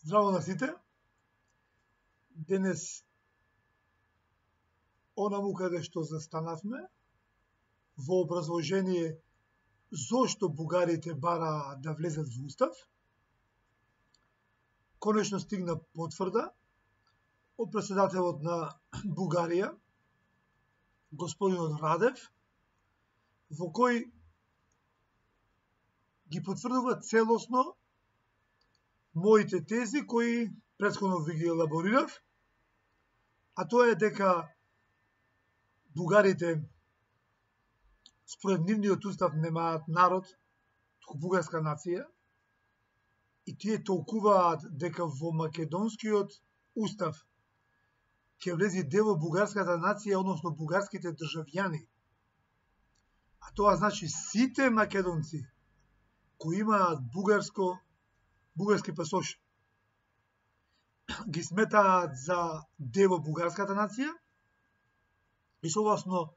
Здраво на сите. Денес онаму каде што застанавме во образложение зошто бугарите бараат да влезат во устав, конечно стигна потврда од претседателот на Бугарија, господинот Радев, во кој ги потврдува целосно моите тези кои претходно ви ги елаборирав, а тоа е дека бугарите според нивниот устав немаат народ, туку бугарска нација, и тие толкуваат дека во македонскиот устав ќе влези дело бугарската нација, односно бугарските државјани. А тоа значи сите македонци кои имаат бугарски пасош ги сметаат за дело бугарската нација и согласно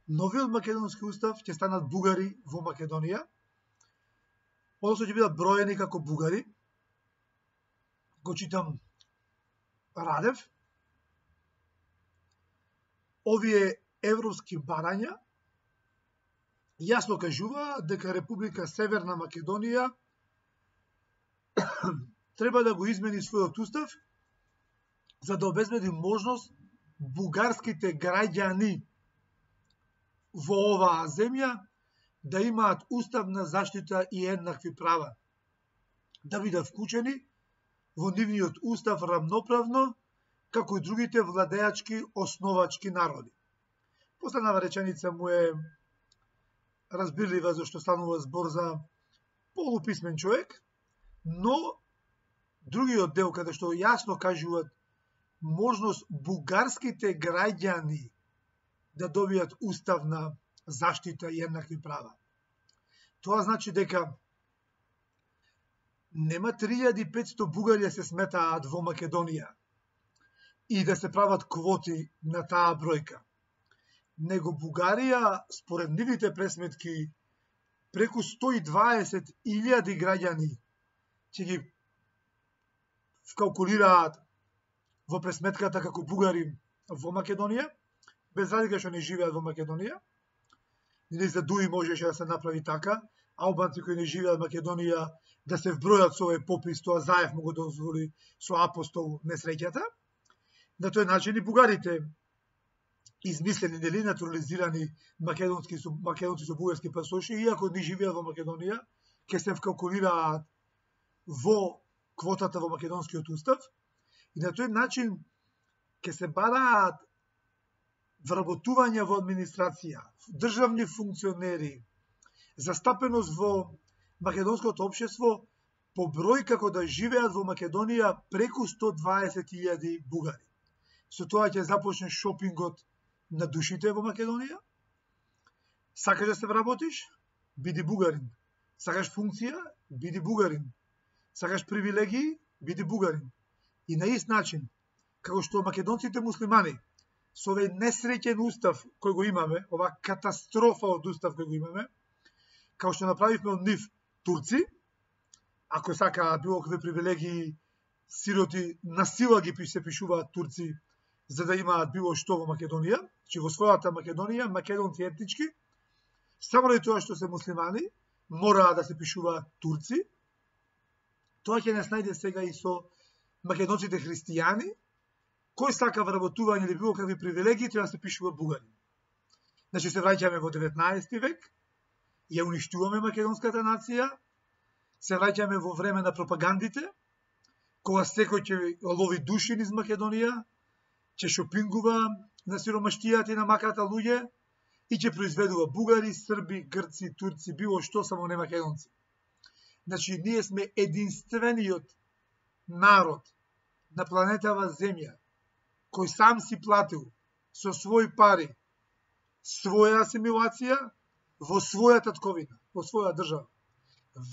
новиот македонски устав ќе станат бугари во Македонија, односно ќе бидат броени како бугари. Го читам Радев. Овие европски барања јасно кажуваат дека Република Северна Македонија треба да го измени својот устав за да обезбеди можност бугарските граѓани во оваа земја да имаат уставна заштита и еднакви права, да бидат вклучени во нивниот устав рамноправно како и другите владеачки основачки народи. Последнава реченица му е разбирлива зашто станува збор за полуписмен човек, но другиот дел каде што јасно кажуваат можност бугарските граѓани да добијат уставна заштита и еднакви права. Тоа значи дека нема 3500 бугари се сметаат во Македонија и да се прават квоти на таа бројка. Него Бугарија, според нивните пресметки, преку 120.000 граѓани ќе ги вкалкулираат во пресметката како бугари во Македонија, без разлика што не живеат во Македонија. Или за Дуи можеше да се направи така, албанци кои не живеат во Македонија да се вбројат со овој попис, тоа Заев му го дозволи со апостол несреќата. На тој начин и бугарите измислени, нели, натурализирани македонци со бугарски пасоши, иако не живеат во Македонија, ќе се вкалкулираат во квотата во македонскиот устав и на тој начин ќе се бараат вработување во администрација, државни функционери, застапеност во македонското општество по број како да живеат во Македонија преку 120.000 бугари. Со тоа ќе започне шопингот на душите во Македонија. Сакаш да се вработиш? Биди бугарин. Сакаш функција? Биди бугарин. Сакаш привилегии? Биди бугарин. И на ист начин, како што македонците муслимани со овој несреќен устав кој го имаме, ова катастрофа од устав кој го имаме, како што направивме од нив турци, ако сакаат било какви привилегии, сироти на сила ги се пишуваат турци за да имаат било што во Македонија, че во својата Македонија, македонци етнички, само ради тоа што се муслимани, мораат да се пишуваат турци. Тоа ќе не најде сега и со македонците христијани, кој сака вработување или било какви привилегии, треба да се пишува бугарин. Значи се враќаме во 19 век, ја уништуваме македонската нација, се враќаме во време на пропагандите, кога секој ќе лови души низ Македонија, ќе шопингува на сиромаштијата и на маката луѓе и ќе произведува бугари, срби, грци, турци, било што, само не македонци. Значи, ние сме единствениот народ на планетава Земја кој сам си платил со своји пари своја асимилација во своја татковина, во своја држава.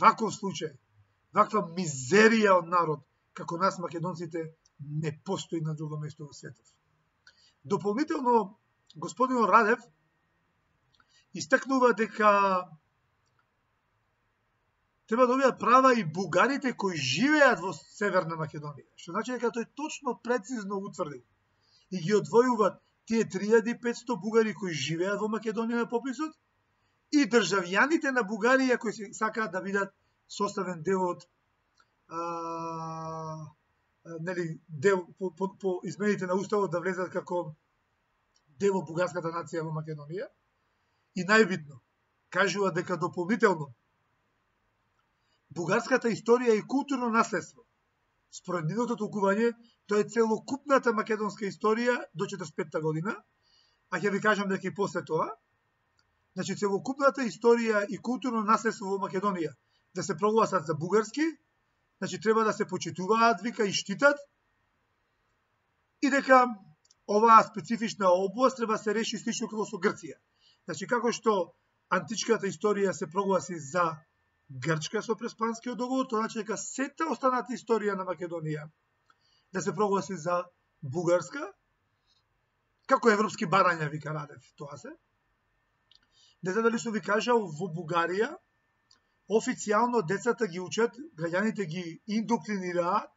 Ваков случај, ваква мизерија од народ, како нас македонците, не постои на друго место во светот. Дополнително, господинот Радев истакнува дека треба да добијат права и бугарите кои живеат во Северна Македонија. Што значи дека тој точно прецизно утврдил и ги одвојуваат тие 3500 бугари кои живеат во Македонија на пописот и државјаните на Бугарија кои сакаат да бидат составен дел од дел по измените на уставот да влезат како дел од бугарската нација во Македонија. И најбитно, кажува дека дополнително бугарската историја и културно наследство, според нивното толкување, тоа е целокупната македонска историја до 45-та година, а ќе ви кажам дека и после тоа, значи целокупната историја и културно наследство во Македонија да се прогласат за бугарски, значи треба да се почитуваат, вика, и штитат, и дека оваа специфична област треба да се реши слично како со Грција. Значи, како што античката историја се прогласи за Грчка со Преспанскиот договор, тоа значи дека сета останата историја на Македонија да се прогласи за бугарска, како европски барања, вика Радев, тоа се. Не знам дали сум ви кажал, во Бугарија официјално децата ги учат, граѓаните ги индоктринираат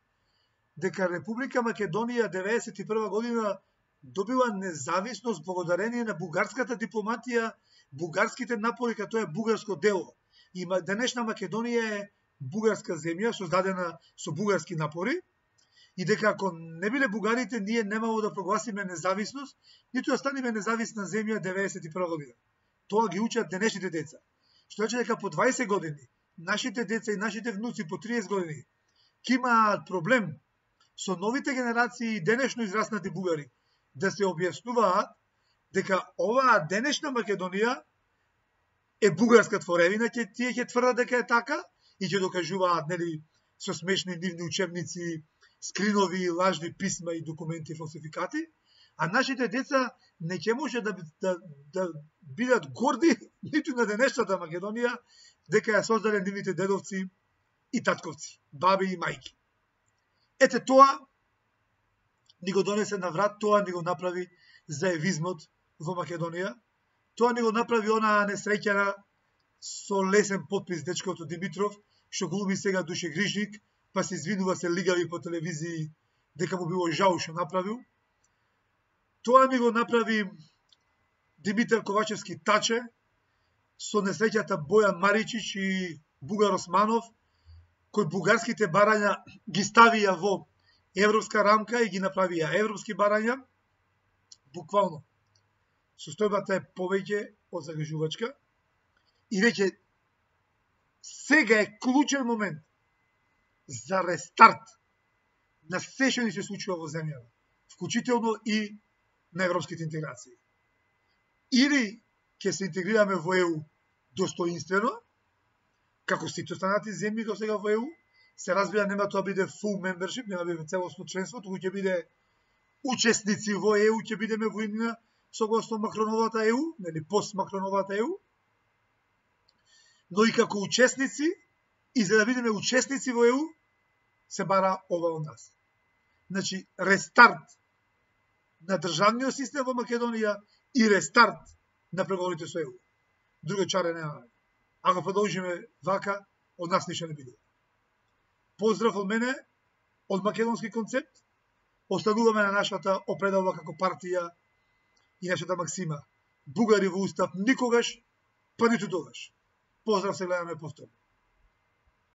дека Република Македонија 91 година добила независност благодарение на бугарската дипломатија, бугарските напори, като е бугарско дело. И денешна Македонија е бугарска земја, создадена со бугарски напори, и дека ако не биле бугарите, ние немало да прогласиме независност, ниту да станеме независна земја 91 година. Тоа ги учат денешните деца. Што значи дека по 20 години, нашите деца и нашите внуци по 30 години, ќе имаат проблем со новите генерации и денешно израснати бугари, да се објаснуваат дека оваа денешна Македонија е бугарска творевина, тие ќе тврдат дека е така и ќе докажуваат, нели, со смешни нивни учебници, скринови, лажни писма и документи, фалсификати, а нашите деца не ќе може да бидат горди ниту на денешната Македонија, дека ја создале нивните дедовци и татковци, баби и мајки. Ете тоа ни го донесе на врат, тоа ни го направи заевизмот во Македонија, тоа ни го направи онаа несреќена со лесен подпис дечкото Димитров, што глуми сега душегрижник, па се извинува, се лигави по телевизии дека му било жал што направил. Тоа ми го направи Димитар Ковачевски Таче со несреќата Бојан Маричич и Бугар Османов, кои бугарските барања ги ставија во европска рамка и ги направија европски барања. Буквално состојбата е повеќе од загрижувачка и веќе сега е клучен момент за рестарт на се што ни се случува во земјава, вклучително и на европските интеграции. Или ќе се интегрираме во ЕУ достоинствено, како сите останати земји до сега во ЕУ, се разбира нема тоа биде full membership, нема биде целосно членство, туку ќе биде учесници во ЕУ, ќе бидеме во иднина согласно Макроновата ЕУ, нели пост Макроновата ЕУ, но и како учесници, и за да бидеме учесници во ЕУ, се бара ова од нас. Значи, рестарт на државниот систем во Македонија и рестарт на преговорите со ЕУ. Друго чаре немаме. Ако продолжиме вака, од нас ништо не биде. Поздрав од мене, од македонски концепт, остануваме на нашата определба како партија и нашата максима. Бугари во устав никогаш, па ниту тогаш. Поздрав, се гледаме повторно.